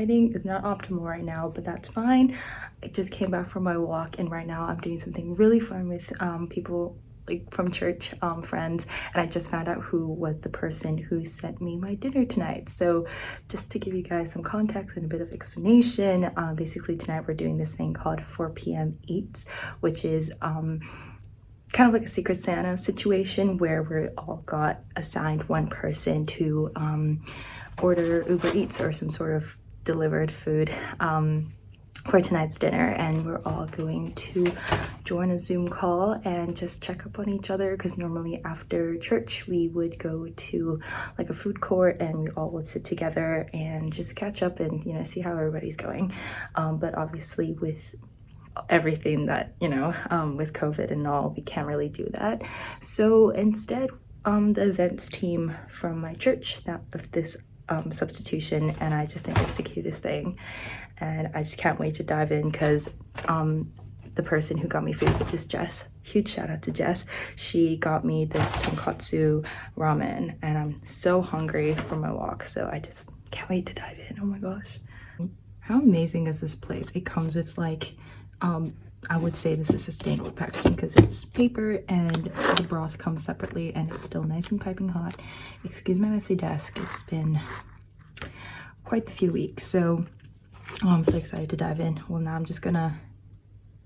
lighting is not optimal right now, but that's fine. I just came back from my walk, and right now I'm doing something really fun with people like from church, friends, and I just found out who was the person who sent me my dinner tonight. So just to give you guys some context and a bit of explanation, basically tonight we're doing this thing called 4 p.m. Eats, which is kind of like a Secret Santa situation where we all got assigned one person to order Uber Eats or some sort of delivered food for tonight's dinner, and we're all going to join a Zoom call and just check up on each other, because normally after church we would go to like a food court and we all would sit together and just catch up and, you know, see how everybody's going. But obviously with everything that, you know, with COVID and all, we can't really do that. So instead, the events team from my church that of this substitution, and I just think it's the cutest thing, and I just can't wait to dive in, because the person who got me food, which is Jess, huge shout out to Jess, she got me this tonkatsu ramen, and I'm so hungry from my walk, so I just can't wait to dive in. Oh my gosh, how amazing is this place? It comes with like I would say this is sustainable packaging because it's paper and the broth comes separately and it's still nice and piping hot. Excuse my messy desk, it's been quite the few weeks, so I'm so excited to dive in. Well, now I'm just gonna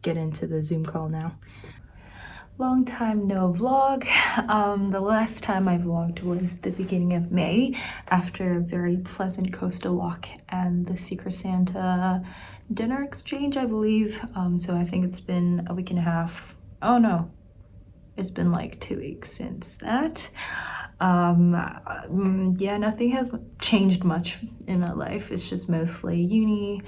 get into the Zoom call now. Long time no vlog. The last time I vlogged was the beginning of May after a very pleasant coastal walk and the Secret Santa dinner exchange, I believe. So I think it's been a week and a half. Oh no, it's been like 2 weeks since that. Yeah, nothing has changed much in my life. It's just mostly uni,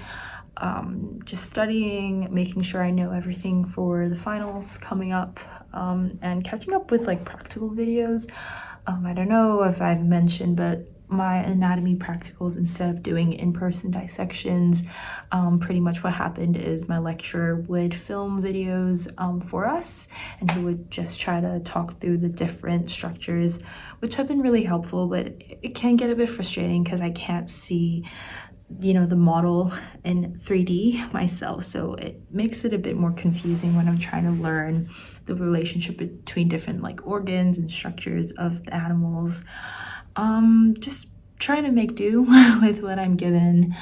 just studying, making sure I know everything for the finals coming up, and catching up with like practical videos. I don't know if I've mentioned, but my anatomy practicals, instead of doing in-person dissections, pretty much what happened is my lecturer would film videos for us, and he would just try to talk through the different structures, which have been really helpful, but it can get a bit frustrating because I can't see, you know, the model in 3D myself, so it makes it a bit more confusing when I'm trying to learn the relationship between different like organs and structures of the animals. Just trying to make do with what I'm given.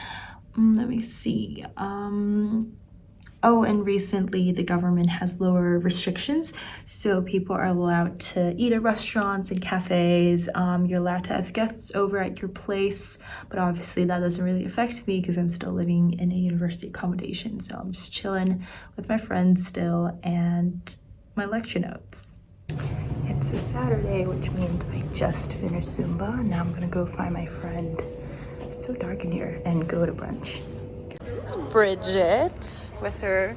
Let me see. Oh, and recently the government has lower restrictions, so people are allowed to eat at restaurants and cafes. You're allowed to have guests over at your place, but obviously that doesn't really affect me because I'm still living in a university accommodation, so I'm just chilling with my friends still and my lecture notes. It's a Saturday, which means I just finished Zumba. Now I'm gonna go find my friend. It's so dark in here, and go to brunch. It's Bridget with her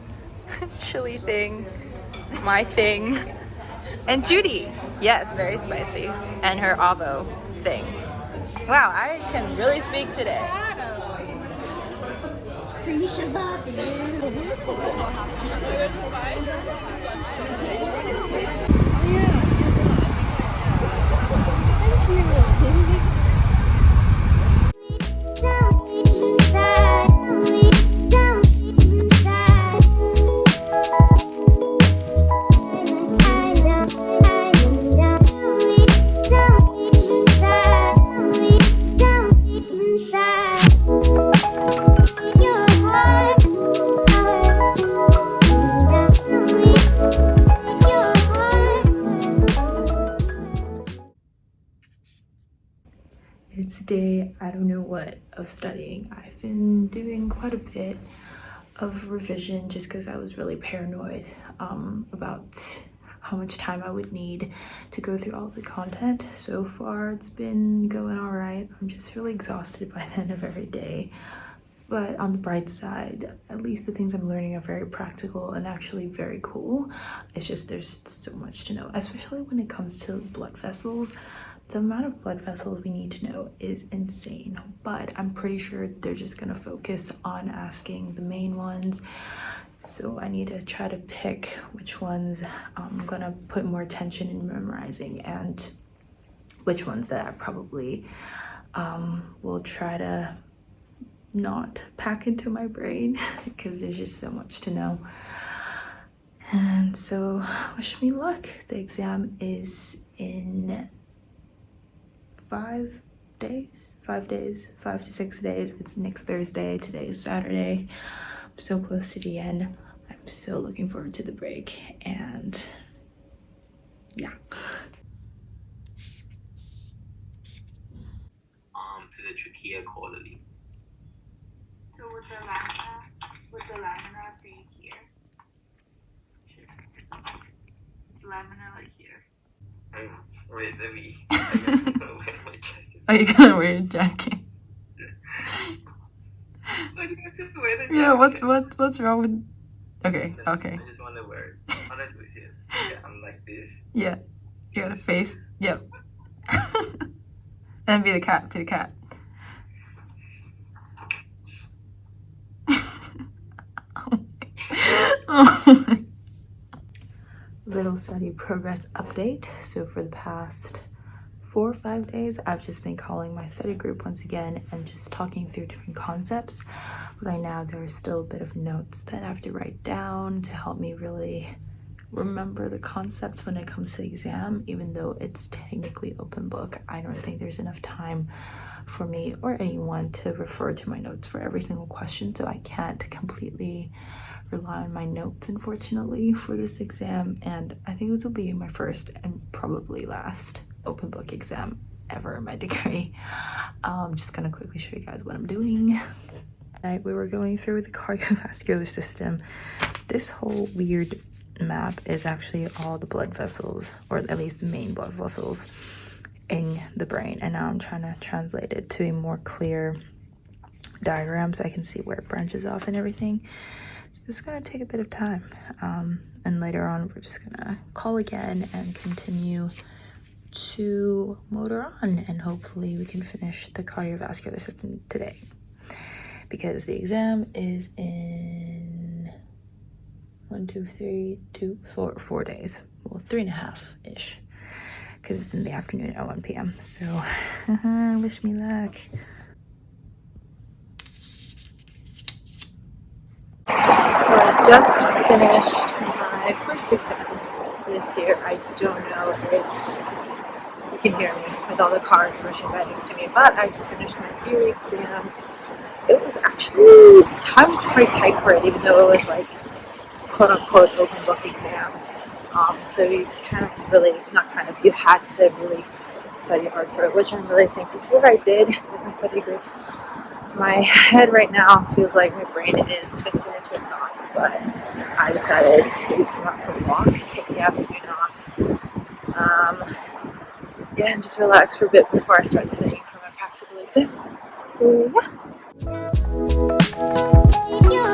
chili thing, my thing, and Judy. Yes, very spicy, and her avo thing. Wow, I can really speak today. It's day, I don't know what, of studying. I've been doing quite a bit of revision just because I was really paranoid about how much time I would need to go through all the content. So far, it's been going all right. I'm just really exhausted by the end of every day. But on the bright side, at least the things I'm learning are very practical and actually very cool. It's just there's so much to know, especially when it comes to blood vessels. The amount of blood vessels we need to know is insane, but I'm pretty sure they're just gonna focus on asking the main ones. So I need to try to pick which ones I'm gonna put more attention in memorizing and which ones that I probably will try to not pack into my brain because there's just so much to know. And so wish me luck. The exam is in 5 days, 5 to 6 days. It's next Thursday. Today is Saturday. I'm so close to the end. I'm so looking forward to the break, and yeah. To the trachea caudally. So would the lamina be here? Is lamina like here? Wait, let me. Are you gonna wear a jacket? Why do you have to wear the jacket? Yeah, what's wrong with... Okay. I just want to wear it. How do I do it here? Yeah, I'm like this. Yeah. You gotta face. Yep. And be the cat. Little study progress update. So for the past 4 or 5 days, I've just been calling my study group once again and just talking through different concepts. Right now, there are still a bit of notes that I have to write down to help me really remember the concepts when it comes to the exam. Even though it's technically open book, I don't think there's enough time for me or anyone to refer to my notes for every single question, so I can't completely rely on my notes, unfortunately, for this exam. And I think this will be my first and probably last open book exam ever in my degree. I'm just gonna quickly show you guys what I'm doing. Right, we were going through the cardiovascular system. This whole weird map is actually all the blood vessels, or at least the main blood vessels in the brain, and now I'm trying to translate it to a more clear diagram so I can see where it branches off and everything. So this is going to take a bit of time, and later on we're just gonna call again and continue to motor on, and hopefully we can finish the cardiovascular system today, because the exam is in 4 days. Well, 3.5-ish, because it's in the afternoon at 1 p.m. So wish me luck. So I just finished my first exam this year. I don't know if you can hear me with all the cars rushing by next to me, but I just finished my theory exam. It was actually, the time was quite tight for it, even though it was like quote-unquote open book exam. So you you had to really study hard for it, which I'm really thankful for. I did with my study group. My head right now feels like my brain is twisted into a knot, but I decided to come out for a walk, take the afternoon off, and just relax for a bit before I start studying for my practical exam. So yeah.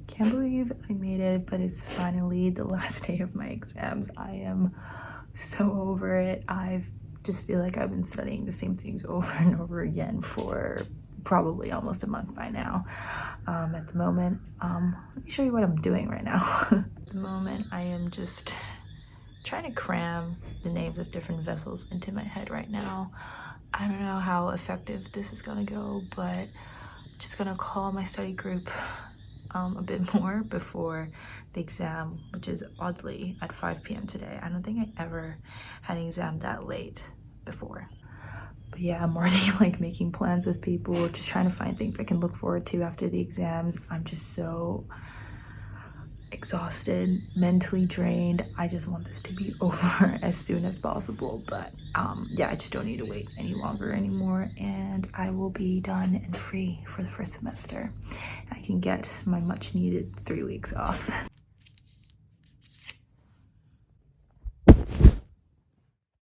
Can't believe I made it, but it's finally the last day of my exams. I am so over it. I just feel like I've been studying the same things over and over again for probably almost a month by now. At the moment, let me show you what I'm doing right now. At the moment, I am just trying to cram the names of different vessels into my head right now. I don't know how effective this is gonna go, but just gonna call my study group a bit more before the exam, which is oddly at 5 p.m. today. I don't think I ever had an exam that late before. But yeah, I'm already like making plans with people, just trying to find things I can look forward to after the exams. I'm just so exhausted, mentally drained. I just want this to be over as soon as possible, but yeah, I just don't need to wait any longer anymore, and I will be done and free for the first semester. I can get my much needed 3 weeks off.